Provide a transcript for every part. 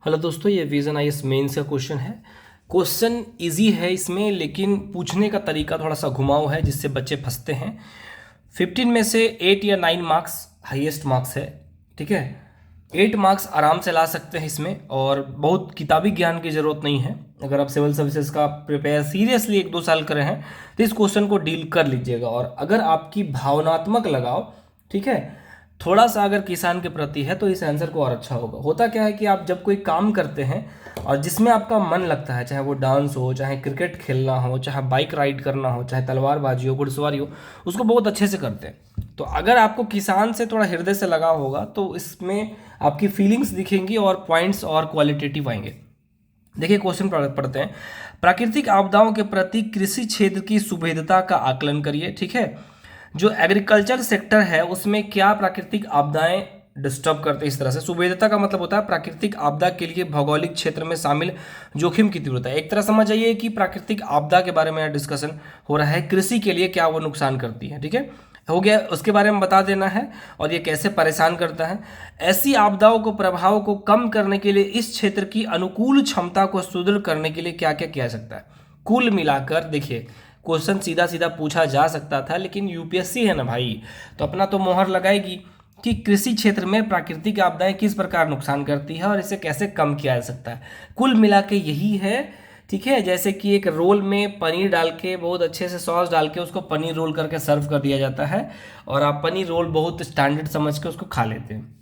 Hello दोस्तों, ये vision IAS mains का क्वेश्चन है। क्वेश्चन इजी है इसमें, लेकिन पूछने का तरीका थोड़ा सा घुमाऊ है जिससे बच्चे फंसते हैं। 15 में से 8 या 9 मार्क्स हाईएस्ट मार्क्स है। ठीक है, 8 मार्क्स आराम से ला सकते हैं इसमें, और बहुत किताबी ज्ञान की ज़रूरत नहीं है। अगर आप सिविल सर्विसेज का प्रिपेयर सीरियसली 1-2 साल कर रहे हैं तो इस क्वेश्चन को डील कर लीजिएगा। और अगर आपकी भावनात्मक लगाव, ठीक है, थोड़ा सा अगर किसान के प्रति है तो इस आंसर को और अच्छा होगा। होता क्या है कि आप जब कोई काम करते हैं और जिसमें आपका मन लगता है, चाहे वो डांस हो, चाहे क्रिकेट खेलना हो, चाहे बाइक राइड करना हो, चाहे तलवारबाजी हो, घुड़सवारी हो, उसको बहुत अच्छे से करते हैं। तो अगर आपको किसान से थोड़ा हृदय से लगाव होगा तो इसमें आपकी फीलिंग्स दिखेंगी और पॉइंट्स और क्वालिटेटिव आएंगे। देखिए क्वेश्चन पढ़ते हैं। प्राकृतिक आपदाओं के प्रति कृषि क्षेत्र की सुभेद्यता का आकलन करिए। ठीक है, जो एग्रीकल्चर सेक्टर है उसमें क्या प्राकृतिक आपदाएं डिस्टर्ब करते हैं। इस तरह से सुभेद्यता का मतलब होता है प्राकृतिक आपदा के लिए भौगोलिक क्षेत्र में शामिल जोखिम की तीव्रता। एक तरह समझ आइए कि प्राकृतिक आपदा के बारे में डिस्कशन हो रहा है, कृषि के लिए क्या वो नुकसान करती है। ठीक है, हो गया, उसके बारे में बता देना है और ये कैसे परेशान करता है। ऐसी आपदाओं को प्रभाव को कम करने के लिए इस क्षेत्र की अनुकूल क्षमता को सुदृढ़ करने के लिए क्या क्या किया जा सकता है। कुल मिलाकर देखिए, क्वेश्चन सीधा सीधा पूछा जा सकता था, लेकिन यूपीएससी है ना भाई, तो अपना तो मोहर लगाएगी कि कृषि क्षेत्र में प्राकृतिक आपदाएं किस प्रकार नुकसान करती है और इसे कैसे कम किया जा सकता है। कुल मिला के यही है। ठीक है, जैसे कि एक रोल में पनीर डाल के बहुत अच्छे से सॉस डाल के उसको पनीर रोल करके सर्व कर दिया जाता है और आप पनीर रोल बहुत स्टैंडर्ड समझ के उसको खा लेते हैं।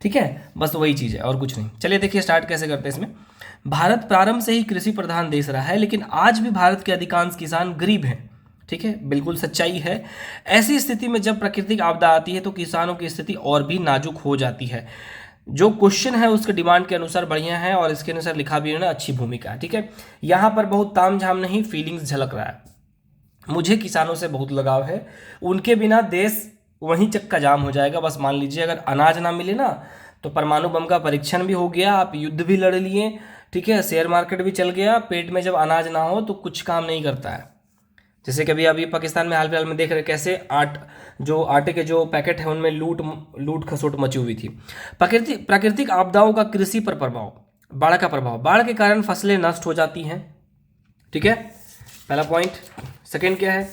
ठीक है, बस वही चीज़ है और कुछ नहीं। चलिए देखिए स्टार्ट कैसे करते हैं इसमें। भारत प्रारंभ से ही कृषि प्रधान देश रहा है, लेकिन आज भी भारत के अधिकांश किसान गरीब हैं। ठीक है, बिल्कुल सच्चाई है। ऐसी स्थिति में जब प्राकृतिक आपदा आती है तो किसानों की स्थिति और भी नाजुक हो जाती है। जो क्वेश्चन है उसके डिमांड के अनुसार बढ़िया है और इसके अनुसार लिखा भी है ना, अच्छी भूमिका है। ठीक है, यहाँ पर बहुत ताम झाम नहीं, फीलिंग्स झलक रहा है। मुझे किसानों से बहुत लगाव है, उनके बिना देश वहीं चक्का जाम हो जाएगा। बस मान लीजिए अगर अनाज ना मिले ना तो परमाणु बम का परीक्षण भी हो गया, आप युद्ध भी लड़ लिए, ठीक है, शेयर मार्केट भी चल गया। पेट में जब अनाज ना हो तो कुछ काम नहीं करता है। जैसे कि अभी पाकिस्तान में हाल फिलहाल में देख रहे कैसे आटे के जो पैकेट है उनमें लूट खसोट मची हुई थी। प्राकृतिक आपदाओं का कृषि पर प्रभाव, बाढ़ का प्रभाव। बाढ़ के कारण फसलें नष्ट हो जाती हैं। ठीक है, पहला पॉइंट। सेकंड क्या है,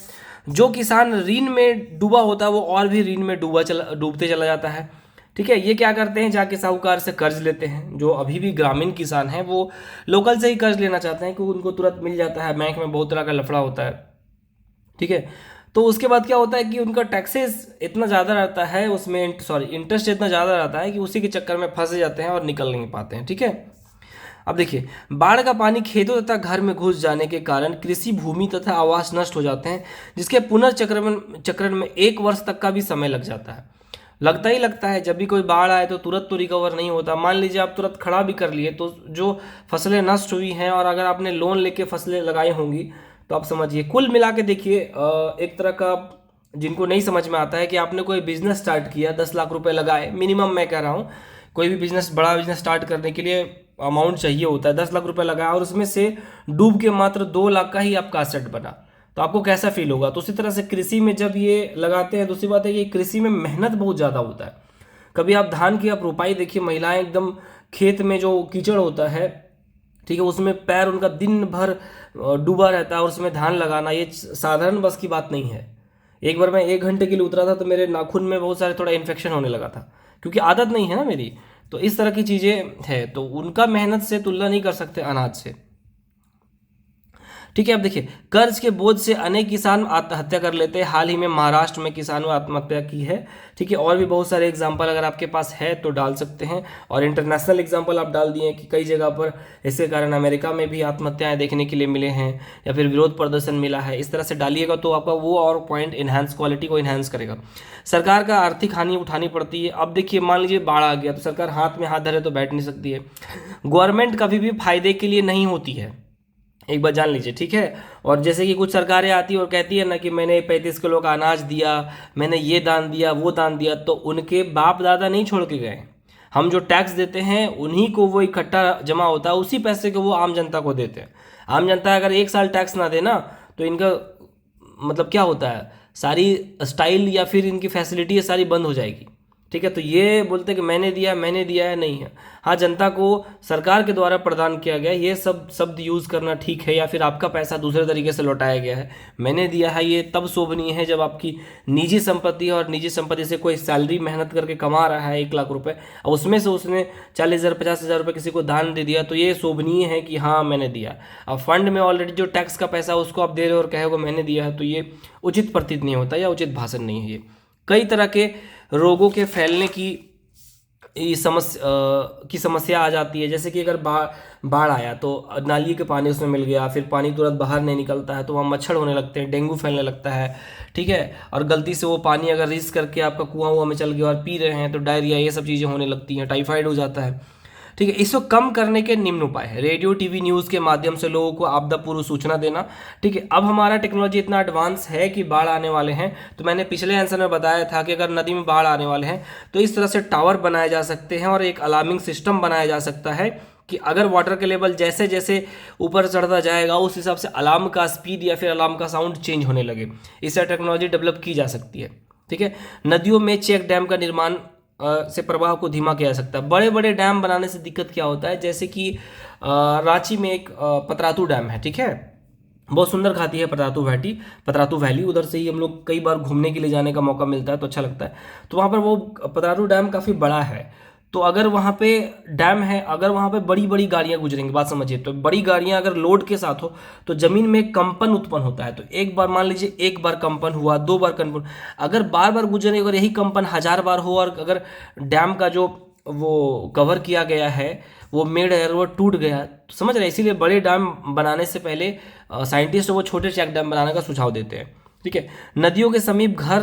जो किसान ऋण में डूबा होता है वो और भी ऋण में डूबते चला जाता है। ठीक है, ये क्या करते हैं, जाके साहूकार से कर्ज लेते हैं। जो अभी भी ग्रामीण किसान हैं वो लोकल से ही कर्ज लेना चाहते हैं क्योंकि उनको तुरंत मिल जाता है, बैंक में बहुत तरह का लफड़ा होता है। ठीक है, तो उसके बाद क्या होता है कि उनका टैक्सेस इतना ज़्यादा रहता है, उसमें इंटरेस्ट इतना ज़्यादा रहता है कि उसी के चक्कर में फंस जाते हैं और निकल नहीं पाते हैं। ठीक है, अब देखिए, बाढ़ का पानी खेतों तथा घर में घुस जाने के कारण कृषि भूमि तथा आवास नष्ट हो जाते हैं, जिसके पुनर्चक्रण में 1 वर्ष तक का भी समय लग जाता है। लगता ही लगता है जब भी कोई बाढ़ आए तो तुरंत तो रिकवर नहीं होता। मान लीजिए आप तुरंत खड़ा भी कर लिए तो जो फसलें नष्ट हुई हैं और अगर आपने लोन लेके फसलें लगाई होंगी तो आप समझिए। कुल मिला के देखिए, एक तरह का जिनको नहीं समझ में आता है कि आपने कोई बिजनेस स्टार्ट किया, 10 लाख रुपए लगाए मिनिमम, मैं कह रहा हूँ कोई भी बिजनेस, बड़ा बिजनेस स्टार्ट करने के लिए अमाउंट चाहिए होता है। 10 लाख रुपए लगाया और उसमें से डूब के मात्र 2 लाख का ही आपका असेट बना, तो आपको कैसा फील होगा। तो उसी तरह से कृषि में जब ये लगाते हैं, दूसरी बात है कि कृषि में मेहनत बहुत ज़्यादा होता है। कभी आप धान की आप रोपाई देखिए, महिलाएं एकदम खेत में जो कीचड़ होता है, ठीक है, उसमें पैर उनका दिन भर डूबा रहता है और उसमें धान लगाना ये साधारण बस की बात नहीं है। एक बार मैं 1 घंटे के लिए उतरा था तो मेरे नाखून में बहुत सारे थोड़ा इन्फेक्शन होने लगा था, क्योंकि आदत नहीं है ना मेरी। तो इस तरह की चीज़ें है, तो उनका मेहनत से तुलना नहीं कर सकते अनाज से। ठीक है, अब देखिए, कर्ज के बोझ से अनेक किसान आत्महत्या कर लेते हैं। हाल ही में महाराष्ट्र में किसानों ने आत्महत्या की है। ठीक है, और भी बहुत सारे एग्जाम्पल अगर आपके पास है तो डाल सकते हैं, और इंटरनेशनल एग्जाम्पल आप डाल दिए कि कई जगह पर इसके कारण अमेरिका में भी आत्महत्याएं देखने के लिए मिले हैं या फिर विरोध प्रदर्शन मिला है। इस तरह से डालिएगा तो आपका वो और पॉइंट इन्हांस, क्वालिटी को इन्हांस करेगा। सरकार का आर्थिक हानि उठानी पड़ती है। अब देखिए, मान लीजिए बाढ़ आ गया तो सरकार हाथ में हाथ धरे तो बैठ नहीं सकती है। गवर्नमेंट कभी भी फायदे के लिए नहीं होती है, एक बार जान लीजिए। ठीक है, और जैसे कि कुछ सरकारें आती है और कहती है ना कि मैंने 35 किलो का अनाज दिया, मैंने ये दान दिया, वो दान दिया, तो उनके बाप दादा नहीं छोड़ के गए। हम जो टैक्स देते हैं उन्हीं को वो इकट्ठा जमा होता है, उसी पैसे को वो आम जनता को देते हैं। आम जनता अगर 1 साल टैक्स ना देना तो इनका मतलब क्या होता है, सारी स्टाइल या फिर इनकी फैसिलिटी सारी बंद हो जाएगी। ठीक है। तो ये बोलते हैं कि मैंने दिया है, नहीं है। हाँ, जनता को सरकार के द्वारा प्रदान किया गया, ये सब शब्द यूज़ करना ठीक है, या फिर आपका पैसा दूसरे तरीके से लौटाया गया है। मैंने दिया है ये तब शोभनीय है जब आपकी निजी संपत्ति है और निजी संपत्ति से कोई सैलरी मेहनत करके कमा रहा है 1 लाख रुपए, और उसमें से उसने 40,000 50,000 रुपये किसी को दान दे दिया, तो ये शोभनीय है कि हाँ मैंने दिया। अब फंड में ऑलरेडी जो टैक्स का पैसा उसको आप दे रहे हो और कहोगे मैंने दिया है, तो ये उचित प्रतीत नहीं होता या उचित भाषण नहीं है। ये कई तरह के रोगों के फैलने की समस्या आ जाती है। जैसे कि अगर बाढ़ आया तो नाली के पानी उसमें मिल गया, फिर पानी तुरंत बाहर नहीं निकलता है, तो वहाँ मच्छर होने लगते हैं, डेंगू फैलने लगता है, ठीक है। और गलती से वो पानी अगर रिस करके आपका कुआं में चल गया और पी रहे हैं तो डायरिया, ये सब चीज़ें होने लगती हैं, टाइफाइड हो जाता है, ठीक है। इसको कम करने के निम्न उपाय है। रेडियो टीवी न्यूज़ के माध्यम से लोगों को आपदा पूर्व सूचना देना, ठीक है। अब हमारा टेक्नोलॉजी इतना एडवांस है कि बाढ़ आने वाले हैं, तो मैंने पिछले आंसर में बताया था कि अगर नदी में बाढ़ आने वाले हैं तो इस तरह से टावर बनाए जा सकते हैं और एक अलार्मिंग सिस्टम बनाया जा सकता है कि अगर वाटर के लेवल जैसे जैसे ऊपर चढ़ता जाएगा उस हिसाब से अलार्म का स्पीड या फिर अलार्म का साउंड चेंज होने लगे। इससे टेक्नोलॉजी डेवलप की जा सकती है, ठीक है। नदियों में चेक डैम का निर्माण से प्रवाह को धीमा किया जा सकता है। बड़े बड़े डैम बनाने से दिक्कत क्या होता है, जैसे कि रांची में एक पतरातू डैम है, ठीक है, बहुत सुंदर खाती है पतरातू वैली। उधर से ही हम लोग कई बार घूमने के लिए जाने का मौका मिलता है तो अच्छा लगता है। तो वहाँ पर वो पतरातू डैम काफ़ी बड़ा है, तो अगर वहाँ पे डैम है, अगर वहाँ पे बड़ी बड़ी गाड़ियाँ गुजरेंगी, बात समझिए, तो बड़ी गाड़ियाँ अगर लोड के साथ हो तो ज़मीन में कंपन उत्पन्न होता है। तो एक बार मान लीजिए, एक बार कंपन हुआ, 2 बार कंपन, अगर बार बार गुजरे, अगर यही कंपन 1000 बार हो और अगर डैम का जो वो कवर किया गया है वो मेड है वो टूट गया, तो समझ रहे हैं। इसीलिए बड़े डैम बनाने से पहले साइंटिस्ट वो छोटे चेक डैम बनाने का सुझाव देते हैं, ठीक है। नदियों के समीप घर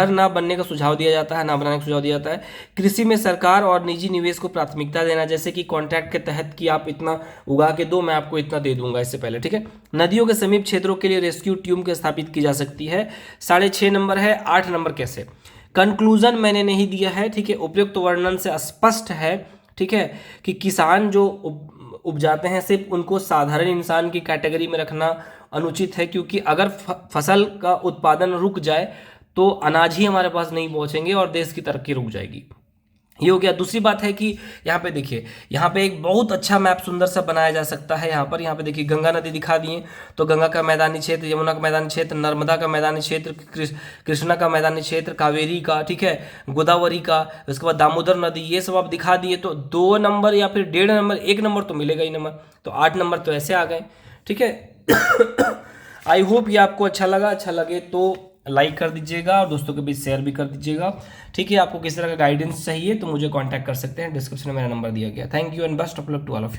ना बनने का सुझाव दिया जाता है, ना बनाने का सुझाव दिया जाता है। कृषि में सरकार और निजी निवेश को प्राथमिकता देना, जैसे कि कॉन्ट्रैक्ट के तहत कि आप इतना उगा के दो, मैं आपको इतना दे दूंगा इससे पहले, ठीक है। नदियों के समीप क्षेत्रों के लिए रेस्क्यू टीम की स्थापित की जा सकती है। 6.5 नंबर है। 8 नंबर कैसे, कंक्लूजन मैंने नहीं दिया है, ठीक है। उपयुक्त वर्णन से स्पष्ट है, ठीक है, कि किसान जो उपजाते हैं सिर्फ उनको साधारण इंसान की कैटेगरी में रखना अनुचित है, क्योंकि अगर फसल का उत्पादन रुक जाए तो अनाज ही हमारे पास नहीं पहुंचेंगे और देश की तरक्की रुक जाएगी। ये हो गया। दूसरी बात है कि यहाँ पे देखिए, यहाँ पे एक बहुत अच्छा मैप सुंदर सा बनाया जा सकता है। यहाँ पे देखिए गंगा नदी दिखा दिए, तो गंगा का मैदानी क्षेत्र, यमुना का मैदानी क्षेत्र, नर्मदा का मैदानी क्षेत्र, कृष्णा का मैदानी क्षेत्र, कावेरी का, ठीक है, गोदावरी का, उसके बाद दामोदर नदी, ये सब आप दिखा दिए। तो 2 नंबर या फिर 1.5 नंबर, 1 नंबर तो मिलेगा ही नंबर, तो 8 नंबर तो ऐसे आ गए, ठीक है। आई होप ये आपको अच्छा लगा। अच्छा लगे तो लाइक कर दीजिएगा और दोस्तों के बीच शेयर भी कर दीजिएगा, ठीक है। आपको किस तरह का गाइडेंस चाहिए तो मुझे कांटेक्ट कर सकते हैं, डिस्क्रिप्शन में मेरा नंबर दिया गया। Thank you and best of luck to all of you.